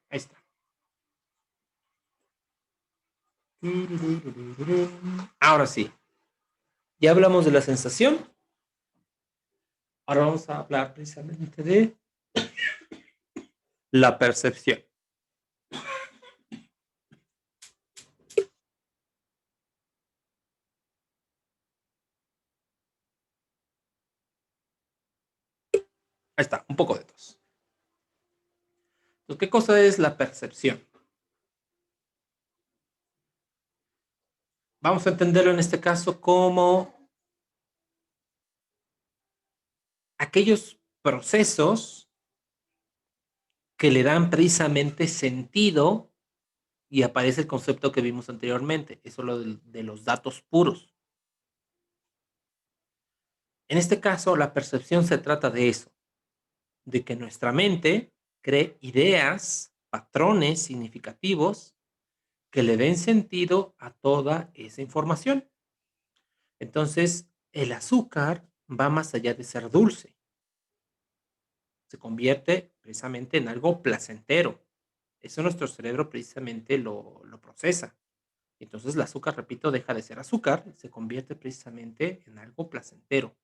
Ahí está. Ahora sí. Ya hablamos de la sensación. Ahora vamos a hablar precisamente de la percepción. Ahí está, un poco de tos. Entonces, ¿qué cosa es la percepción? Vamos a entenderlo en este caso como aquellos procesos que le dan precisamente sentido y aparece el concepto que vimos anteriormente, eso es lo de los datos puros. En este caso, la percepción se trata de eso, de que nuestra mente cree ideas, patrones significativos que le den sentido a toda esa información. Entonces, el azúcar va más allá de ser dulce, se convierte precisamente en algo placentero. Eso nuestro cerebro precisamente lo procesa. Entonces, el azúcar, repito, deja de ser azúcar, se convierte precisamente en algo placentero.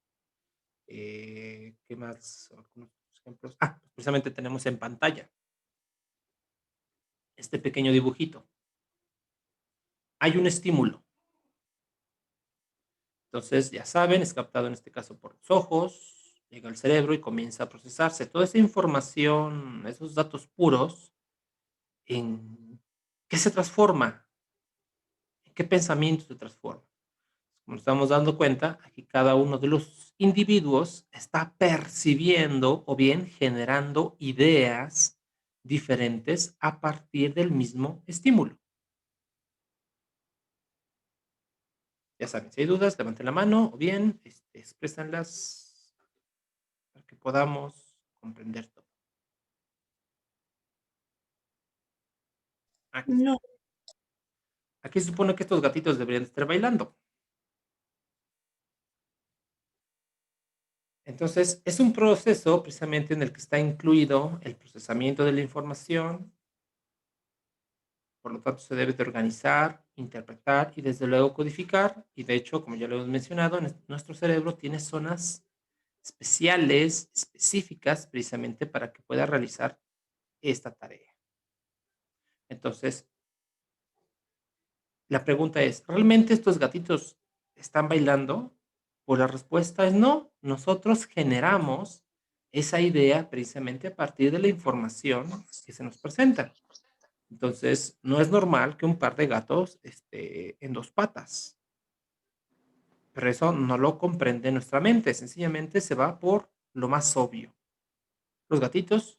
¿Qué más? Algunos ejemplos. Pues precisamente tenemos en pantalla este pequeño dibujito. Hay un estímulo. Entonces, ya saben, es captado en este caso por los ojos, llega al cerebro y comienza a procesarse. Toda esa información, esos datos puros, ¿en qué se transforma? ¿En qué pensamiento se transforma? Como nos estamos dando cuenta, aquí cada uno de los individuos está percibiendo o bien generando ideas diferentes a partir del mismo estímulo. Ya saben, si hay dudas, levanten la mano o bien exprésenlas para que podamos comprender todo. Aquí, No. aquí se supone que estos gatitos deberían estar bailando. Entonces, es un proceso precisamente en el que está incluido el procesamiento de la información, por lo tanto se debe de organizar, interpretar y desde luego codificar. Y de hecho, como ya lo hemos mencionado, nuestro cerebro tiene zonas especiales, específicas, precisamente para que pueda realizar esta tarea. Entonces, la pregunta es, ¿realmente estos gatitos están bailando? Pues la respuesta es no. Nosotros generamos esa idea precisamente a partir de la información que se nos presenta. Entonces, no es normal que un par de gatos esté en dos patas. Pero eso no lo comprende nuestra mente. Sencillamente se va por lo más obvio. Los gatitos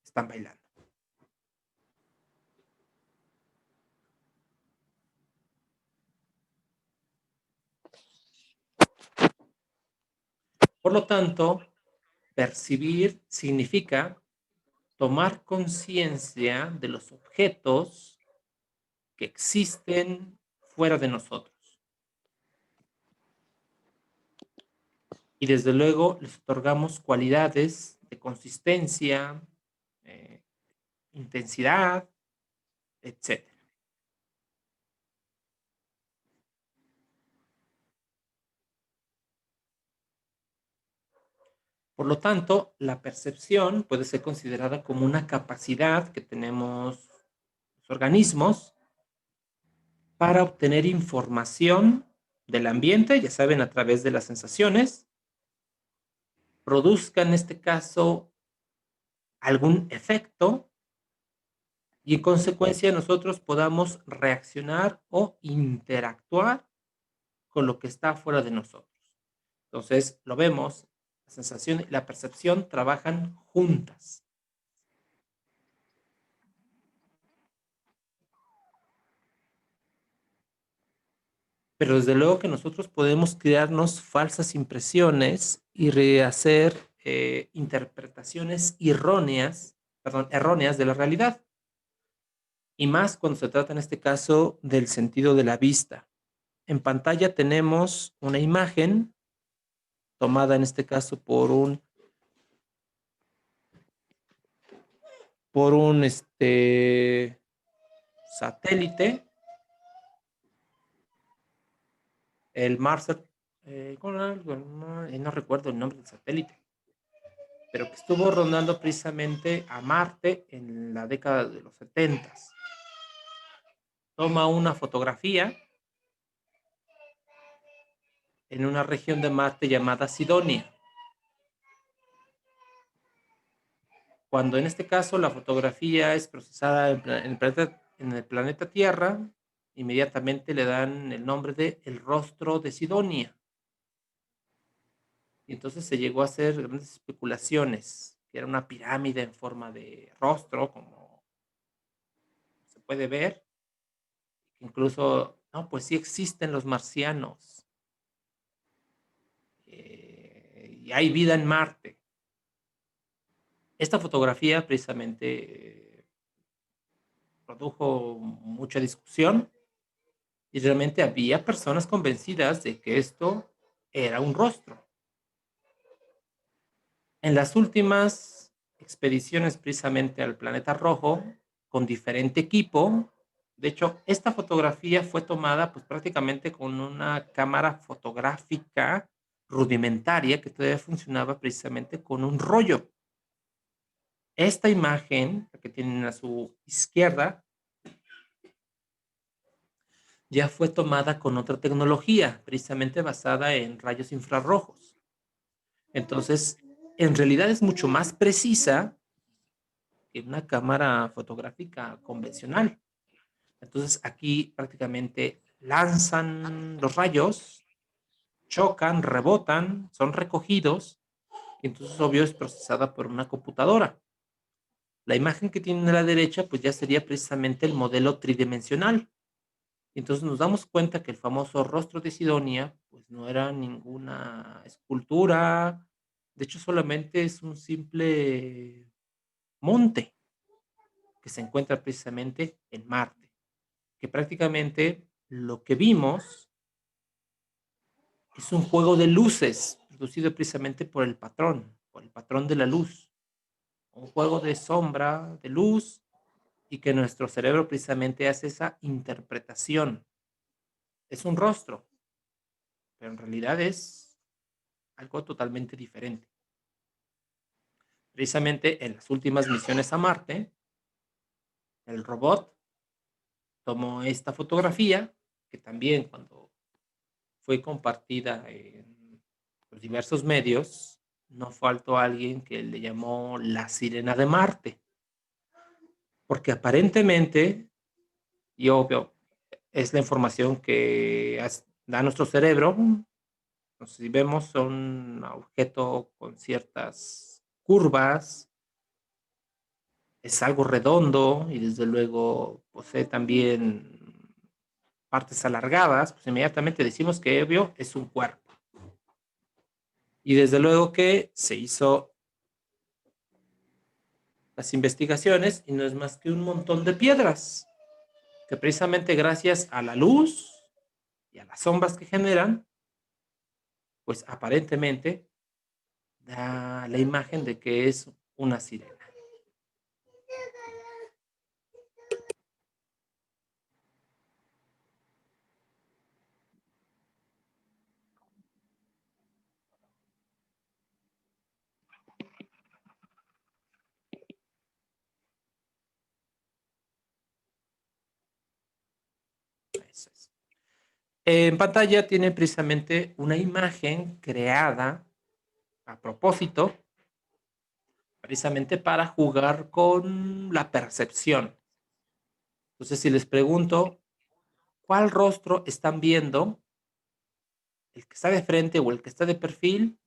están bailando. Por lo tanto, percibir significa tomar conciencia de los objetos que existen fuera de nosotros. Y desde luego les otorgamos cualidades de consistencia, eh, intensidad, etc. Por lo tanto, la percepción puede ser considerada como una capacidad que tenemos los organismos para obtener información del ambiente, ya saben, a través de las sensaciones, produzca en este caso algún efecto y en consecuencia nosotros podamos reaccionar o interactuar con lo que está fuera de nosotros. Entonces, lo vemos, la sensación y la percepción trabajan juntas. Pero desde luego que nosotros podemos crearnos falsas impresiones y rehacer interpretaciones erróneas de la realidad. Y más cuando se trata en este caso del sentido de la vista. En pantalla tenemos una imagen tomada en este caso por un por un satélite, el Marsat, ¿cómo era? No recuerdo el nombre del satélite, pero que estuvo rondando precisamente a Marte en la década de los 70. Toma una fotografía en una región de Marte llamada Sidonia. Cuando en este caso la fotografía es procesada en el planeta Tierra, inmediatamente le dan el nombre de el rostro de Sidonia. Y entonces se llegó a hacer grandes especulaciones, que era una pirámide en forma de rostro, como se puede ver. Incluso, no, pues sí existen los marcianos. Y hay vida en Marte. Esta fotografía precisamente produjo mucha discusión y realmente había personas convencidas de que esto era un rostro. En las últimas expediciones precisamente al planeta rojo, con diferente equipo, de hecho, esta fotografía fue tomada pues prácticamente con una cámara fotográfica rudimentaria que todavía funcionaba precisamente con un rollo. Esta imagen, la que tienen a su izquierda, ya fue tomada con otra tecnología, precisamente basada en rayos infrarrojos. Entonces, en realidad es mucho más precisa que una cámara fotográfica convencional. Entonces, aquí prácticamente lanzan los rayos, chocan, rebotan, son recogidos, y entonces, obvio, es procesada por una computadora. La imagen que tienen a la derecha, pues ya sería precisamente el modelo tridimensional. Entonces nos damos cuenta que el famoso rostro de Sidonia, pues no era ninguna escultura, de hecho solamente es un simple monte que se encuentra precisamente en Marte, que prácticamente lo que vimos es un juego de luces producido precisamente por el patrón de la luz, un juego de sombra, de luz, y que nuestro cerebro precisamente hace esa interpretación. Es un rostro, pero en realidad es algo totalmente diferente. Precisamente en las últimas misiones a Marte, el robot tomó esta fotografía, que también cuando fue compartida en los diversos medios, no faltó alguien que le llamó la sirena de Marte, porque aparentemente, y obvio, es la información que da nuestro cerebro. Entonces, si vemos, son un objeto con ciertas curvas, es algo redondo y desde luego posee también partes alargadas, pues inmediatamente decimos que obvio es un cuerpo. Y desde luego que se hizo las investigaciones y no es más que un montón de piedras, que precisamente gracias a la luz y a las sombras que generan, pues aparentemente da la imagen de que es una sirena. Eso es. En pantalla tiene precisamente una imagen creada a propósito, precisamente para jugar con la percepción. Entonces, si les pregunto, ¿cuál rostro están viendo? ¿El que está de frente o el que está de perfil?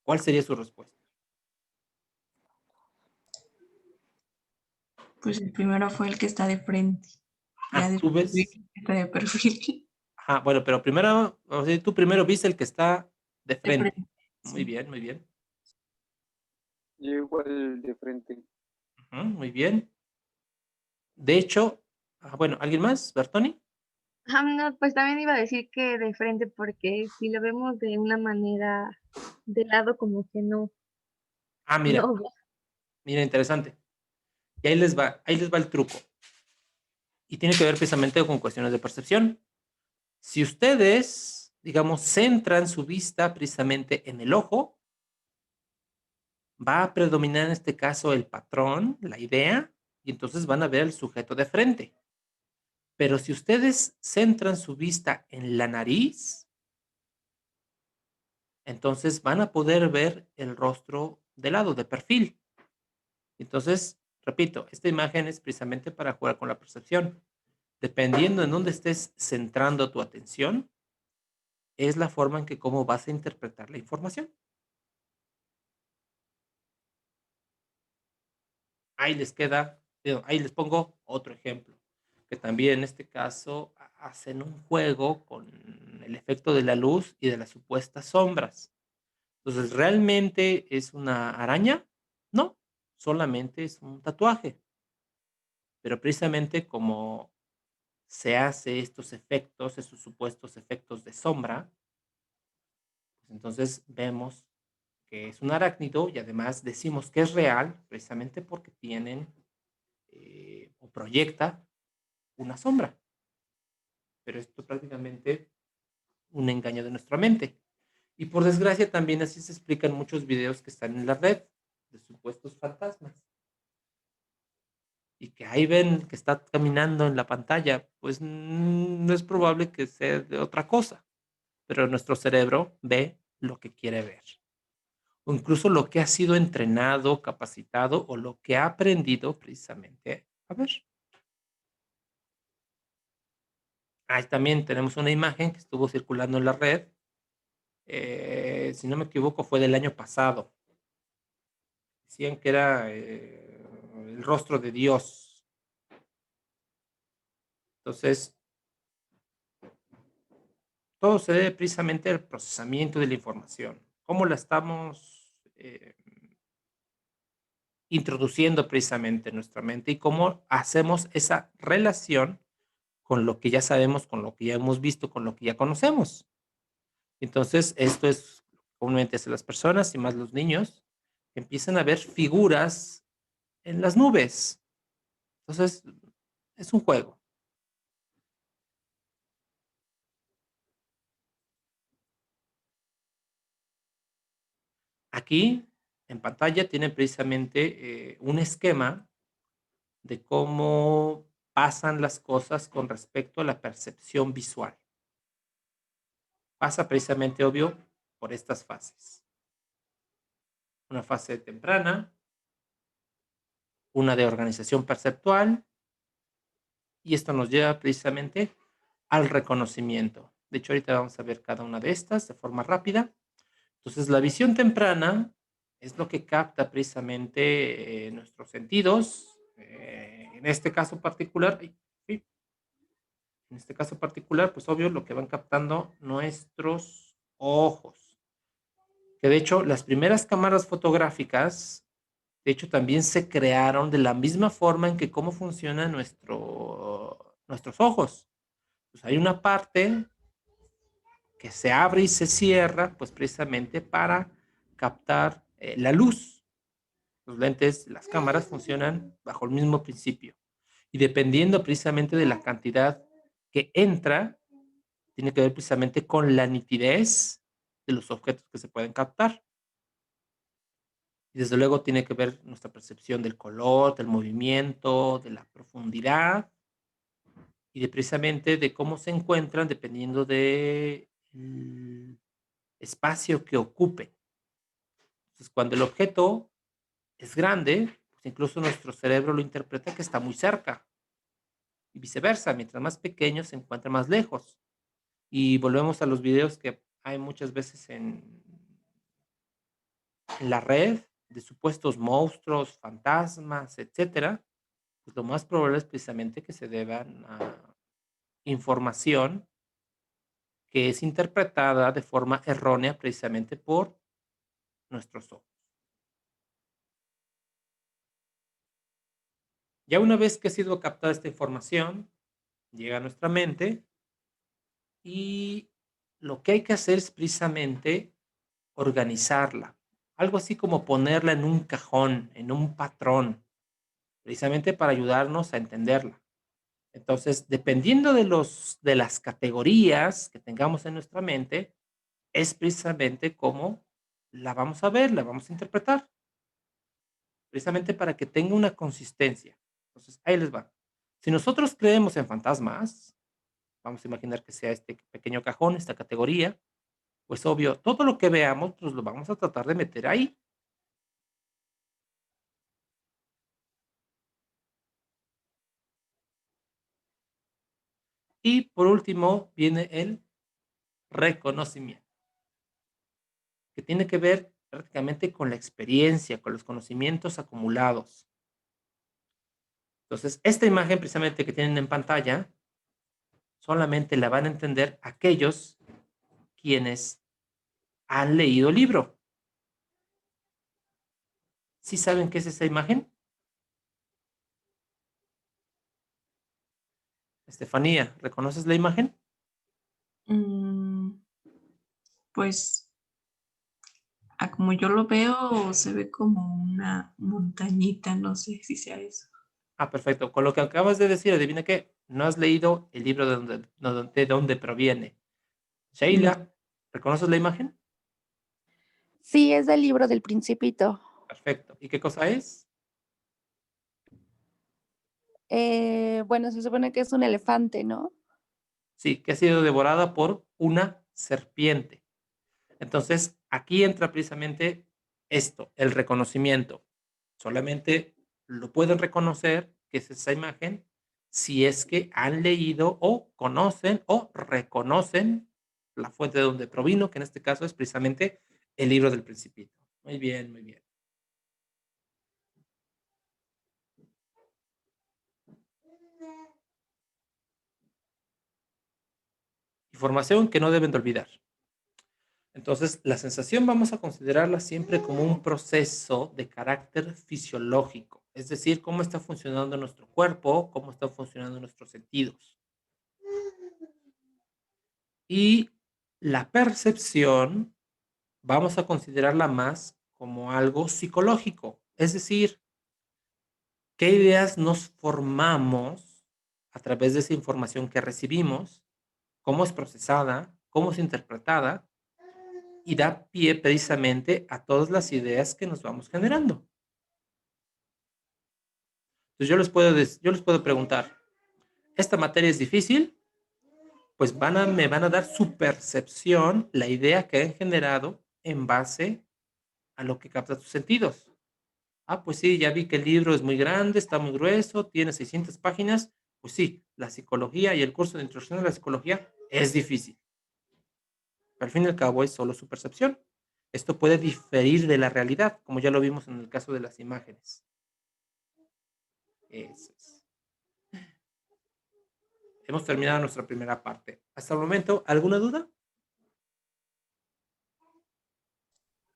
¿Cuál sería su respuesta? Pues el primero fue el que está de frente. Ya Tú después vi ves. el que está de perfil. Bueno, pero primero, o sea, tú primero viste el que está de De frente. frente, Muy sí. bien, muy bien. Yo igual de frente. Muy bien. De hecho, bueno, ¿alguien más? ¿Bertoni? No, pues también iba a decir que de frente, porque si lo vemos de una manera de lado, como que no, Mira, no. mira, interesante. Y ahí les va el truco. Y tiene que ver precisamente con cuestiones de percepción. Si ustedes, digamos, centran su vista precisamente en el ojo, va a predominar en este caso el patrón, la idea, y entonces van a ver el sujeto de frente. Pero si ustedes centran su vista en la nariz, entonces van a poder ver el rostro de lado, de perfil. Entonces, repito, esta imagen es precisamente para jugar con la percepción. Dependiendo en dónde estés centrando tu atención, es la forma en que cómo vas a interpretar la información. Ahí les queda, ahí les pongo otro ejemplo, que también en este caso hacen un juego con el efecto de la luz y de las supuestas sombras. Entonces, ¿realmente es una araña? No, solamente es un tatuaje. Pero precisamente como se hace estos efectos, esos supuestos efectos de sombra, pues entonces vemos que es un arácnido y además decimos que es real precisamente porque tienen o proyecta una sombra. Pero esto es prácticamente un engaño de nuestra mente. Y por desgracia también así se explican muchos videos que están en la red de supuestos fantasmas. Y que ahí ven que está caminando en la pantalla, pues no es probable que sea de otra cosa, pero nuestro cerebro ve lo que quiere ver, o incluso lo que ha sido entrenado, capacitado o lo que ha aprendido precisamente a ver. Ahí también tenemos una imagen que estuvo circulando en la red, si no me equivoco fue del año pasado. Decían que era el rostro de Dios. Entonces, todo se debe precisamente al procesamiento de la información. ¿Cómo la estamos introduciendo precisamente en nuestra mente y cómo hacemos esa relación con lo que ya sabemos, con lo que ya hemos visto, con lo que ya conocemos? Entonces, esto es comúnmente hace las personas y más los niños que empiezan a ver figuras en las nubes. Entonces, es un juego. Aquí en pantalla tienen precisamente un esquema de cómo pasan las cosas con respecto a la percepción visual. Pasa precisamente, obvio, por estas fases. Una fase temprana, una de organización perceptual, y esto nos lleva precisamente al reconocimiento. De hecho, ahorita vamos a ver cada una de estas de forma rápida. Entonces, la visión temprana es lo que capta precisamente nuestros sentidos. En este caso particular, sí, en este caso particular, pues obvio lo que van captando nuestros ojos. Que de hecho, las primeras cámaras fotográficas, de hecho, también se crearon de la misma forma en que cómo funcionan nuestros ojos. Pues hay una parte que se abre y se cierra, pues precisamente para captar la luz. Los lentes, las cámaras funcionan bajo el mismo principio. Y dependiendo precisamente de la cantidad que entra, tiene que ver precisamente con la nitidez de los objetos que se pueden captar. Y desde luego tiene que ver nuestra percepción del color, del movimiento, de la profundidad y de precisamente de cómo se encuentran dependiendo del espacio que ocupe. Entonces, cuando el objeto es grande, pues incluso nuestro cerebro lo interpreta que está muy cerca y viceversa, mientras más pequeño se encuentra más lejos. Y volvemos a los videos que hay muchas veces en la red de supuestos monstruos, fantasmas, etcétera, pues lo más probable es precisamente que se deban a información que es interpretada de forma errónea precisamente por nuestros ojos. Ya una vez que ha sido captada esta información, llega a nuestra mente y lo que hay que hacer es precisamente organizarla. Algo así como ponerla en un cajón, en un patrón. precisamente para ayudarnos a entenderla. Entonces, dependiendo de las categorías que tengamos en nuestra mente, es precisamente cómo la vamos a ver, la vamos a interpretar, precisamente para que tenga una consistencia. Entonces, ahí les va. Si nosotros creemos en fantasmas, vamos a imaginar que sea este pequeño cajón, esta categoría, pues obvio, todo lo que veamos, pues lo vamos a tratar de meter ahí. Y por último viene el reconocimiento, que tiene que ver prácticamente con la experiencia, con los conocimientos acumulados. Entonces, esta imagen precisamente que tienen en pantalla, solamente la van a entender aquellos quienes han leído el libro. ¿Sí saben qué es esa imagen? Estefanía, ¿reconoces la imagen? Mm, pues, como yo lo veo, se ve como una montañita, no sé si sea eso. Ah, perfecto. Con lo que acabas de decir, adivina qué, no has leído el libro de dónde proviene. No. Sheila, ¿reconoces la imagen? Sí, es del libro del Principito. Perfecto. ¿Y qué cosa es? Bueno, se supone que es un elefante, ¿no? Sí, que ha sido devorada por una serpiente. Entonces, aquí entra precisamente esto, el reconocimiento. Solamente lo pueden reconocer, que es esa imagen, si es que han leído o conocen o reconocen la fuente de donde provino, que en este caso es precisamente el libro del Principito. Muy bien, muy bien. Información que no deben de olvidar. Entonces, la sensación vamos a considerarla siempre como un proceso de carácter fisiológico, es decir, cómo está funcionando nuestro cuerpo, cómo están funcionando nuestros sentidos. Y la percepción vamos a considerarla más como algo psicológico, es decir, qué ideas nos formamos a través de esa información que recibimos, cómo es procesada, cómo es interpretada y da pie precisamente a todas las ideas que nos vamos generando. Entonces yo les puedo preguntar, ¿esta materia es difícil? Pues me van a dar su percepción, la idea que han generado en base a lo que capta tus sentidos. Ah, pues sí, ya vi que el libro es muy grande, está muy grueso, tiene 600 páginas. Pues sí, la psicología y el curso de introducción a la psicología es difícil. Pero al fin y al cabo es solo su percepción. Esto puede diferir de la realidad, como ya lo vimos en el caso de las imágenes. Eso es. Hemos terminado nuestra primera parte. Hasta el momento, ¿alguna duda?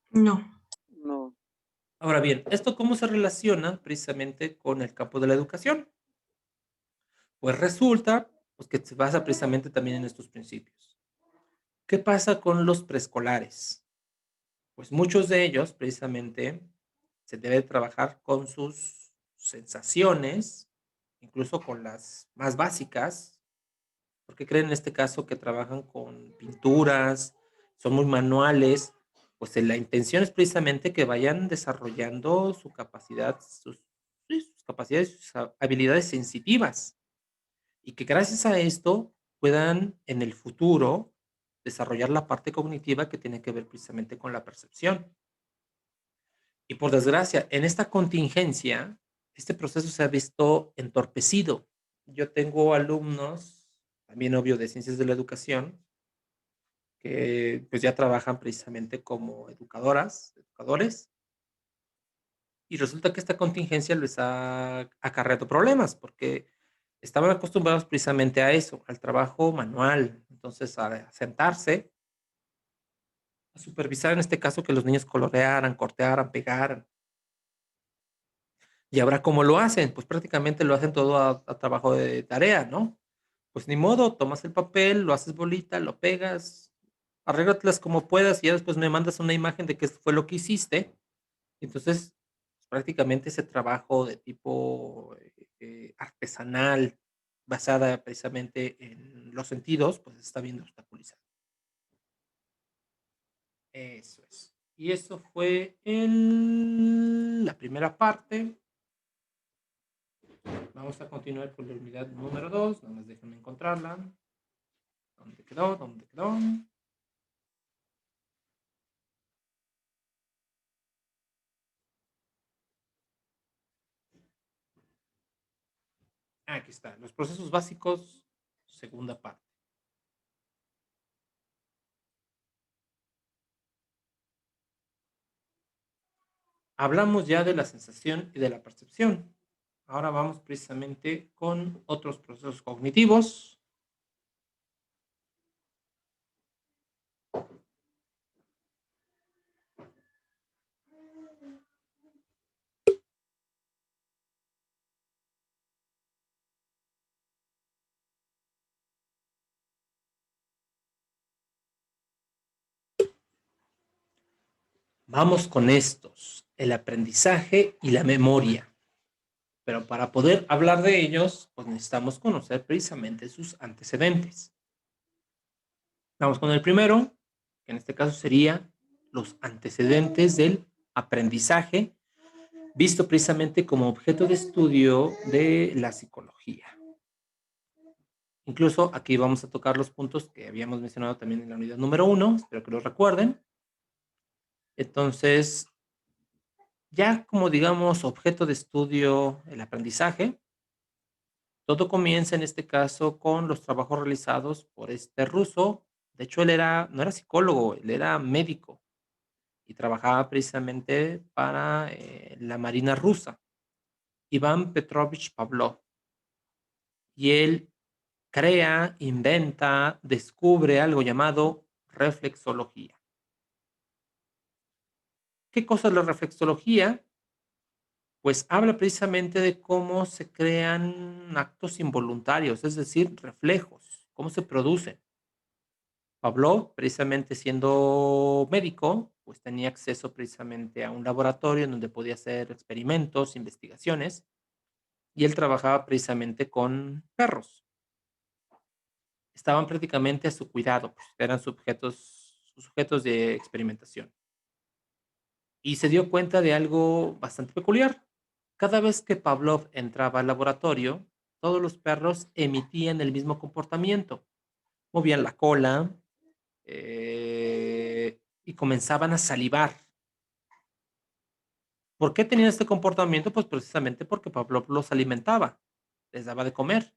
No. No. Ahora bien, ¿esto cómo se relaciona precisamente con el campo de la educación? Pues resulta pues, que se basa precisamente también en estos principios. ¿Qué pasa con los preescolares? Pues muchos de ellos precisamente se debe trabajar con sus sensaciones, incluso con las más básicas, porque creen en este caso que trabajan con pinturas, son muy manuales, pues la intención es precisamente que vayan desarrollando su capacidad, sí, sus capacidades, sus habilidades sensitivas y que gracias a esto puedan en el futuro desarrollar la parte cognitiva que tiene que ver precisamente con la percepción. Y por desgracia, en esta contingencia, este proceso se ha visto entorpecido. Yo tengo alumnos, también obvio de ciencias de la educación, que pues ya trabajan precisamente como educadoras, educadores, y resulta que esta contingencia les ha acarreado problemas porque estaban acostumbrados precisamente a eso, al trabajo manual. Entonces, a sentarse, a supervisar en este caso que los niños colorearan, cortearan, pegaran. Y ahora, ¿cómo lo hacen? Pues prácticamente lo hacen todo a trabajo de tarea, ¿no? Pues ni modo, tomas el papel, lo haces bolita, lo pegas, arréglatelas como puedas y ya después me mandas una imagen de qué fue lo que hiciste. Entonces, prácticamente ese trabajo de tipo artesanal, basada precisamente en los sentidos, pues está viendo obstaculizado. Eso es. Y eso fue la primera parte. Vamos a continuar con la unidad número 2. Nada más déjenme encontrarla. ¿Dónde quedó? ¿Dónde quedó? Aquí está. Los procesos básicos, segunda parte. Hablamos ya de la sensación y de la percepción. Ahora vamos precisamente con otros procesos cognitivos. Vamos con estos, el aprendizaje y la memoria. Pero para poder hablar de ellos, pues necesitamos conocer precisamente sus antecedentes. Vamos con el primero, que en este caso sería los antecedentes del aprendizaje, visto precisamente como objeto de estudio de la psicología. Incluso aquí vamos a tocar los puntos que habíamos mencionado también en la unidad número 1, espero que los recuerden. Entonces, ya como digamos objeto de estudio el aprendizaje, todo comienza en este caso con los trabajos realizados por este ruso. De hecho, no era psicólogo, él era médico y trabajaba precisamente para la Marina rusa, Iván Petrovich Pavlov. Y él crea, inventa, descubre algo llamado reflexología. ¿Qué cosa es la reflexología? Pues habla precisamente de cómo se crean actos involuntarios, es decir, reflejos, cómo se producen. Pavlov, precisamente siendo médico, pues tenía acceso precisamente a un laboratorio en donde podía hacer experimentos, investigaciones, y él trabajaba precisamente con perros. Estaban prácticamente a su cuidado, pues, eran sujetos de experimentación. Y se dio cuenta de algo bastante peculiar. Cada vez que Pavlov entraba al laboratorio, todos los perros emitían el mismo comportamiento. Movían la cola y comenzaban a salivar. ¿Por qué tenían este comportamiento? Pues precisamente porque Pavlov los alimentaba, les daba de comer.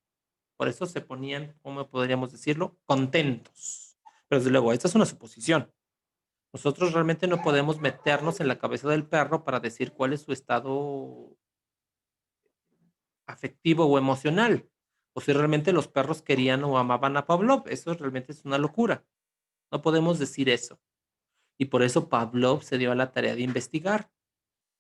Por eso se ponían, ¿cómo podríamos decirlo? Contentos. Pero desde luego, esta es una suposición. Nosotros realmente no podemos meternos en la cabeza del perro para decir cuál es su estado afectivo o emocional, o si realmente los perros querían o amaban a Pavlov. Eso realmente es una locura. No podemos decir eso. Y por eso Pavlov se dio a la tarea de investigar.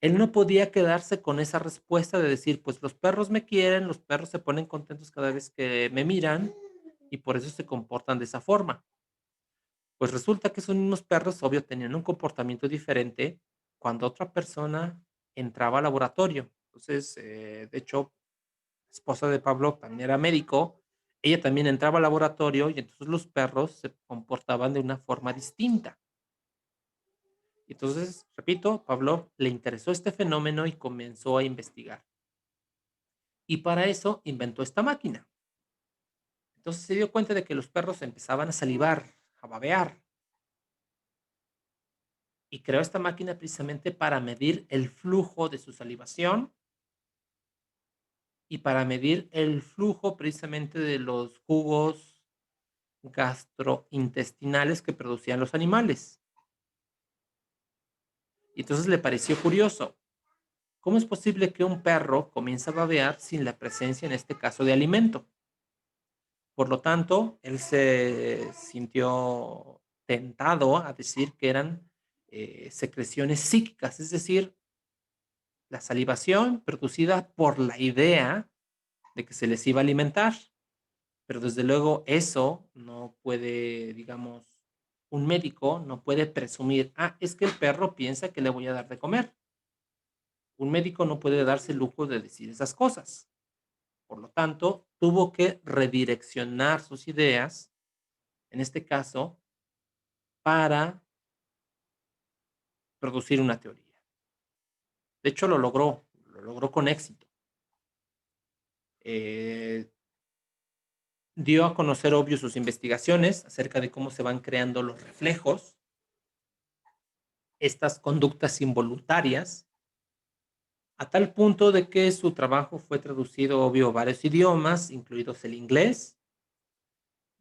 Él no podía quedarse con esa respuesta de decir, pues los perros me quieren, los perros se ponen contentos cada vez que me miran y por eso se comportan de esa forma. Pues resulta que esos mismos perros, obvio, tenían un comportamiento diferente cuando otra persona entraba al laboratorio. Entonces, de hecho, la esposa de Pablo también era médico, ella también entraba al laboratorio y entonces los perros se comportaban de una forma distinta. Entonces, repito, Pablo le interesó este fenómeno y comenzó a investigar. Y para eso inventó esta máquina. Entonces se dio cuenta de que los perros empezaban a salivar, a babear. Y creó esta máquina precisamente para medir el flujo de su salivación y para medir el flujo precisamente de los jugos gastrointestinales que producían los animales. Y entonces le pareció curioso. ¿Cómo es posible que un perro comience a babear sin la presencia, en este caso, de alimento? Por lo tanto, él se sintió tentado a decir que eran secreciones psíquicas, es decir, la salivación producida por la idea de que se les iba a alimentar. Pero desde luego eso no puede, digamos, un médico no puede presumir, es que el perro piensa que le voy a dar de comer. Un médico no puede darse el lujo de decir esas cosas. Por lo tanto, tuvo que redireccionar sus ideas, en este caso, para producir una teoría. De hecho, lo logró con éxito. Dio a conocer, obvio, sus investigaciones acerca de cómo se van creando los reflejos, estas conductas involuntarias, a tal punto de que su trabajo fue traducido, obvio, a varios idiomas, incluidos el inglés.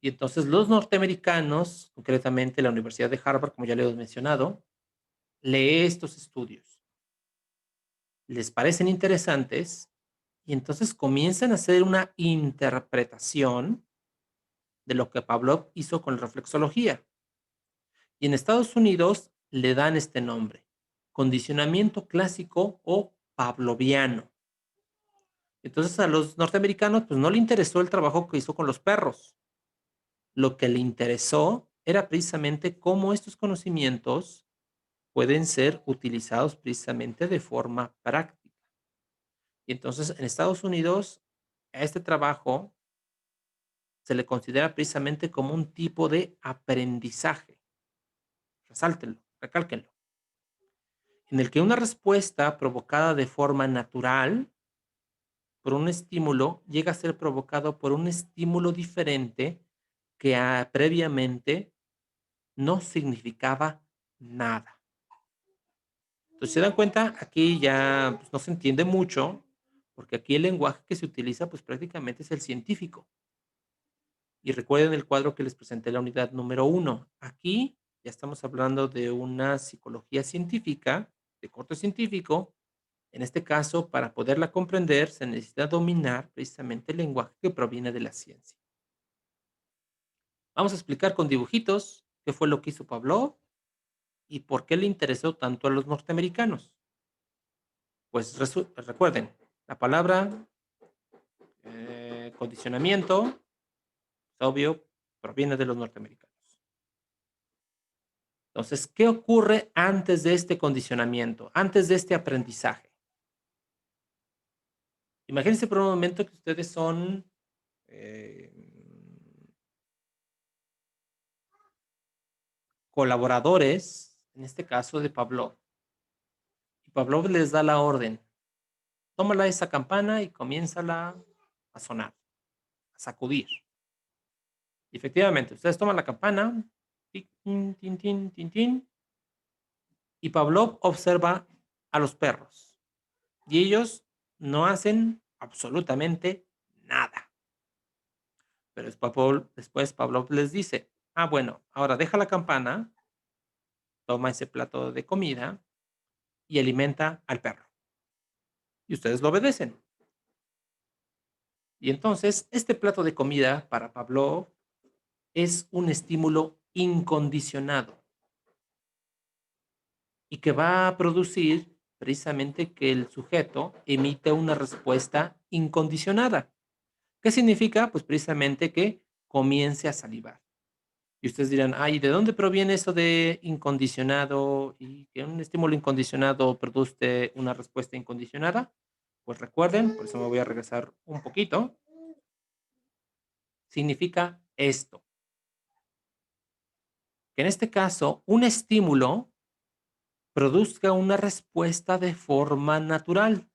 Y entonces los norteamericanos, concretamente la Universidad de Harvard, como ya le hemos mencionado, lee estos estudios, les parecen interesantes y entonces comienzan a hacer una interpretación de lo que Pavlov hizo con la reflexología. Y en Estados Unidos le dan este nombre, condicionamiento clásico o pavloviano. Entonces a los norteamericanos pues no le interesó el trabajo que hizo con los perros. Lo que le interesó era precisamente cómo estos conocimientos pueden ser utilizados precisamente de forma práctica. Y entonces en Estados Unidos a este trabajo se le considera precisamente como un tipo de aprendizaje. Resáltenlo, recálquenlo. En el que una respuesta provocada de forma natural por un estímulo llega a ser provocado por un estímulo diferente que previamente no significaba nada. Entonces, se dan cuenta, aquí ya pues, no se entiende mucho, porque aquí el lenguaje que se utiliza pues prácticamente es el científico. Y recuerden el cuadro que les presenté en la unidad número 1. Aquí ya estamos hablando de una psicología científica, de corte científico. En este caso, para poderla comprender, se necesita dominar precisamente el lenguaje que proviene de la ciencia. Vamos a explicar con dibujitos qué fue lo que hizo Pavlov y por qué le interesó tanto a los norteamericanos. Pues recuerden, la palabra condicionamiento, es obvio, proviene de los norteamericanos. Entonces, ¿qué ocurre antes de este condicionamiento, antes de este aprendizaje? Imagínense por un momento que ustedes son colaboradores, en este caso de Pavlov. Y Pavlov les da la orden, tómala esa campana y comiénzala a sonar, a sacudir. Y efectivamente, ustedes toman la campana, tin, tin, tin, tin, tin, y Pavlov observa a los perros. Y ellos no hacen absolutamente nada. Pero después Pavlov les dice, bueno, ahora deja la campana, toma ese plato de comida y alimenta al perro. Y ustedes lo obedecen. Y entonces, este plato de comida para Pavlov es un estímulo incondicionado y que va a producir precisamente que el sujeto emite una respuesta incondicionada. ¿Qué significa? Pues precisamente que comience a salivar. Y ustedes dirán, ¿y de dónde proviene eso de incondicionado y que un estímulo incondicionado produce una respuesta incondicionada? Pues recuerden, por eso me voy a regresar un poquito. Significa esto. Que en este caso, un estímulo produzca una respuesta de forma natural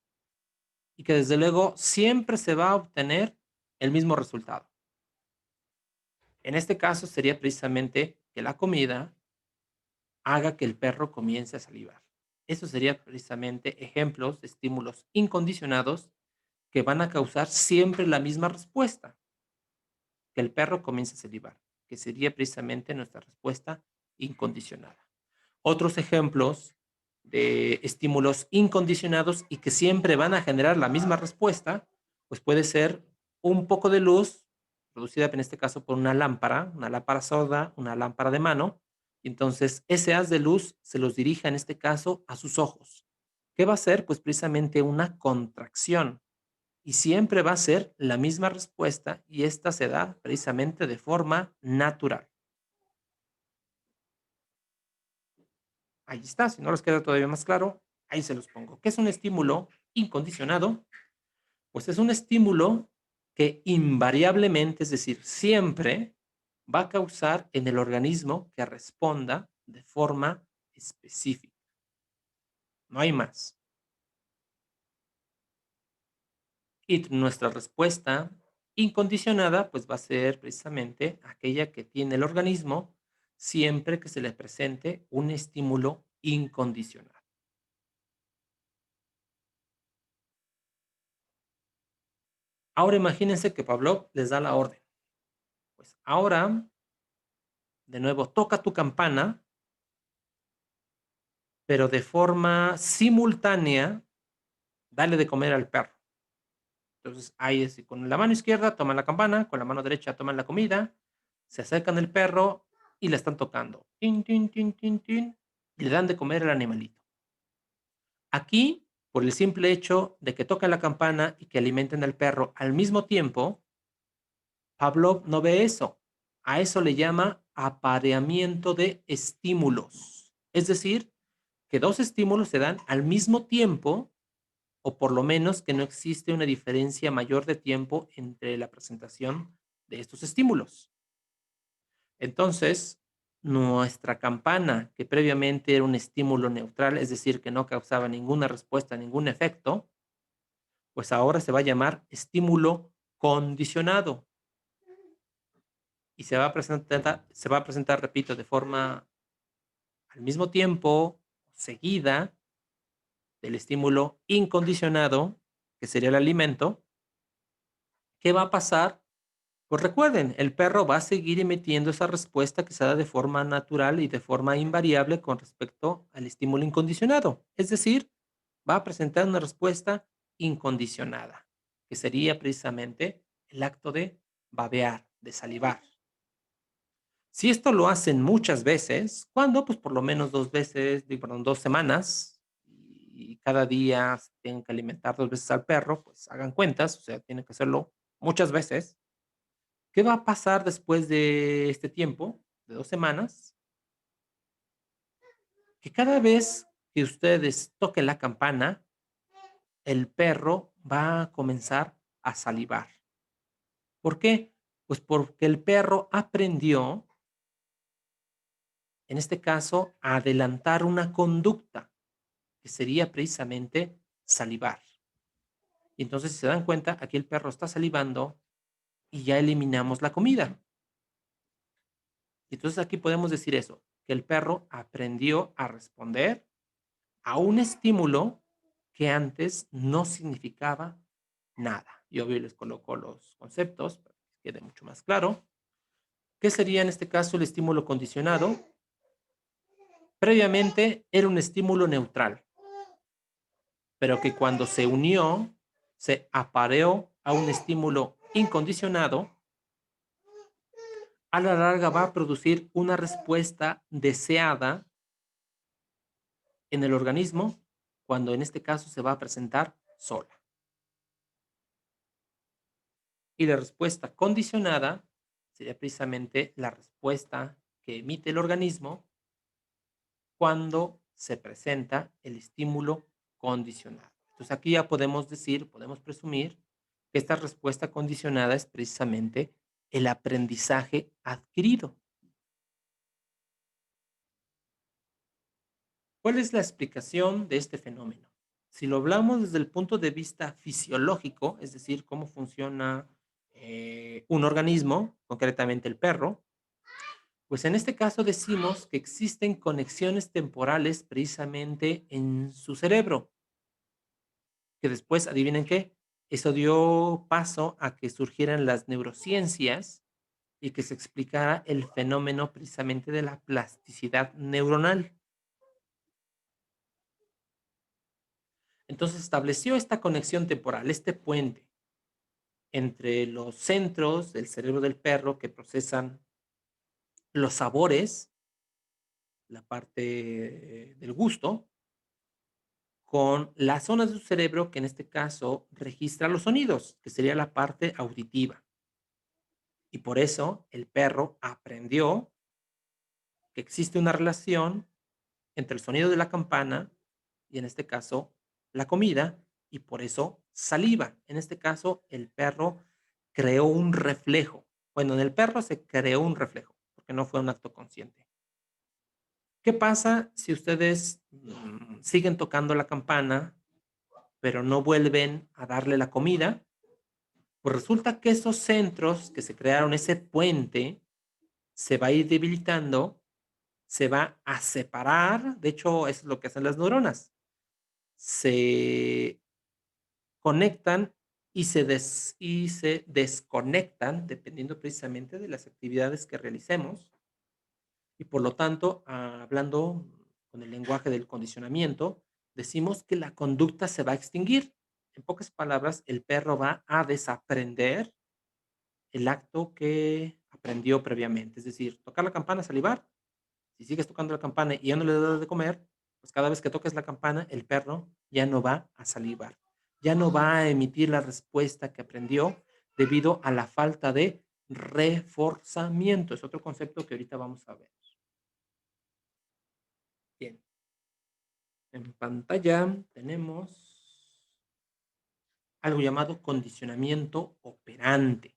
y que desde luego siempre se va a obtener el mismo resultado. En este caso sería precisamente que la comida haga que el perro comience a salivar. Eso sería precisamente ejemplos de estímulos incondicionados que van a causar siempre la misma respuesta, que el perro comience a salivar, que sería precisamente nuestra respuesta incondicionada. Otros ejemplos de estímulos incondicionados y que siempre van a generar la misma respuesta, pues puede ser un poco de luz producida en este caso por una lámpara sorda, una lámpara de mano, y entonces ese haz de luz se los dirige en este caso a sus ojos. ¿Qué va a ser? Pues precisamente una contracción y siempre va a ser la misma respuesta y esta se da precisamente de forma natural. Ahí está, si no les queda todavía más claro, Ahí se los pongo. ¿Qué es un estímulo incondicionado? Pues es un estímulo que invariablemente, es decir, siempre va a causar en el organismo que responda de forma específica. No hay más. Y nuestra respuesta incondicionada, pues va a ser precisamente aquella que tiene el organismo siempre que se le presente un estímulo incondicional. Ahora imagínense que Pavlov les da la orden. Pues ahora, de nuevo, toca tu campana, pero de forma simultánea, dale de comer al perro. Entonces, ahí es, con la mano izquierda toman la campana, con la mano derecha toman la comida, se acercan al perro y le están tocando. Tin, tin, tin, tin, tin, y le dan de comer al animalito. Aquí, por el simple hecho de que tocan la campana y que alimenten al perro al mismo tiempo, Pavlov no ve eso. A eso le llama apareamiento de estímulos. Es decir, que dos estímulos se dan al mismo tiempo, o por lo menos que no existe una diferencia mayor de tiempo entre la presentación de estos estímulos. Entonces, nuestra campana, que previamente era un estímulo neutral, es decir, que no causaba ninguna respuesta, ningún efecto, pues ahora se va a llamar estímulo condicionado. Y se va a presentar, repito, de forma al mismo tiempo, seguida del estímulo incondicionado, que sería el alimento. ¿Qué va a pasar? Pues recuerden, el perro va a seguir emitiendo esa respuesta que se da de forma natural y de forma invariable con respecto al estímulo incondicionado. Es decir, va a presentar una respuesta incondicionada, que sería precisamente el acto de babear, de salivar. Si esto lo hacen muchas veces, ¿cuándo? Pues por lo menos 2 veces, perdón, 2 semanas, y cada día tienen que alimentar 2 veces al perro, pues hagan cuentas, o sea, tienen que hacerlo muchas veces. ¿Qué va a pasar después de este tiempo, de 2 semanas? Que cada vez que ustedes toquen la campana, el perro va a comenzar a salivar. ¿Por qué? Pues porque el perro aprendió, en este caso, a adelantar una conducta, que sería precisamente salivar. Y entonces, si se dan cuenta, aquí el perro está salivando y ya eliminamos la comida. Y entonces aquí podemos decir eso, que el perro aprendió a responder a un estímulo que antes no significaba nada. Y obvio les coloco los conceptos para que quede mucho más claro. ¿Qué sería en este caso el estímulo condicionado? Previamente era un estímulo neutral, pero que cuando se unió, se apareó a un estímulo incondicionado, a la larga va a producir una respuesta deseada en el organismo, cuando en este caso se va a presentar sola. Y la respuesta condicionada sería precisamente la respuesta que emite el organismo cuando se presenta el estímulo condicionado. Entonces aquí ya podemos decir, podemos presumir que esta respuesta condicionada es precisamente el aprendizaje adquirido. ¿Cuál es la explicación de este fenómeno? Si lo hablamos desde el punto de vista fisiológico, es decir, cómo funciona un organismo, concretamente el perro, pues en este caso decimos que existen conexiones temporales precisamente en su cerebro, que después, adivinen qué, eso dio paso a que surgieran las neurociencias y que se explicara el fenómeno precisamente de la plasticidad neuronal. Entonces estableció esta conexión temporal, este puente entre los centros del cerebro del perro que procesan los sabores, la parte del gusto, con las zonas de su cerebro que en este caso registra los sonidos, que sería la parte auditiva. Y por eso el perro aprendió que existe una relación entre el sonido de la campana y en este caso la comida, y por eso saliva. En este caso el perro creó un reflejo. Bueno, en el perro se creó un reflejo, porque no fue un acto consciente. ¿Qué pasa si ustedes siguen tocando la campana, pero no vuelven a darle la comida? Pues resulta que esos centros que se crearon, ese puente, se va a ir debilitando, se va a separar. De hecho, eso es lo que hacen las neuronas. Se conectan y se desconectan dependiendo precisamente de las actividades que realicemos. Y por lo tanto, hablando con el lenguaje del condicionamiento, decimos que la conducta se va a extinguir. En pocas palabras, el perro va a desaprender el acto que aprendió previamente. Es decir, tocar la campana, salivar. Si sigues tocando la campana y ya no le das de comer, pues cada vez que toques la campana, el perro ya no va a salivar. Ya no va a emitir la respuesta que aprendió debido a la falta de reforzamiento. Es otro concepto que ahorita vamos a ver. Bien. En pantalla tenemos algo llamado condicionamiento operante.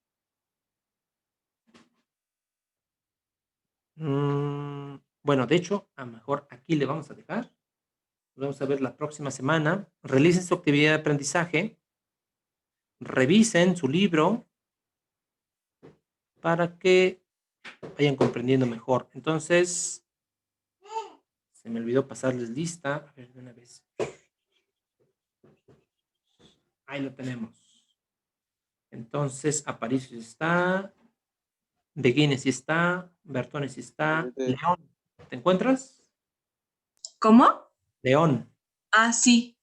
Bueno, de hecho, a lo mejor aquí le vamos a dejar. Nos vamos a ver la próxima semana. Realicen su actividad de aprendizaje. Revisen su libro para que vayan comprendiendo mejor. Entonces, se me olvidó pasarles lista. A ver, de una vez. Ahí lo tenemos. Entonces, Aparicio está. Beguines está. Bertones está. León, ¿te encuentras? ¿Cómo? León, Ah, sí,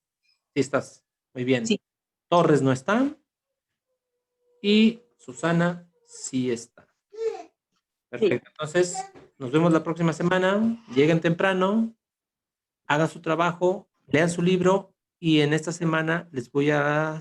sí estás. Muy bien. sí. Torres no está. Y Susana sí está. Perfecto. Entonces, nos vemos la próxima semana. Lleguen temprano, hagan su trabajo, lean su libro y en esta semana les voy a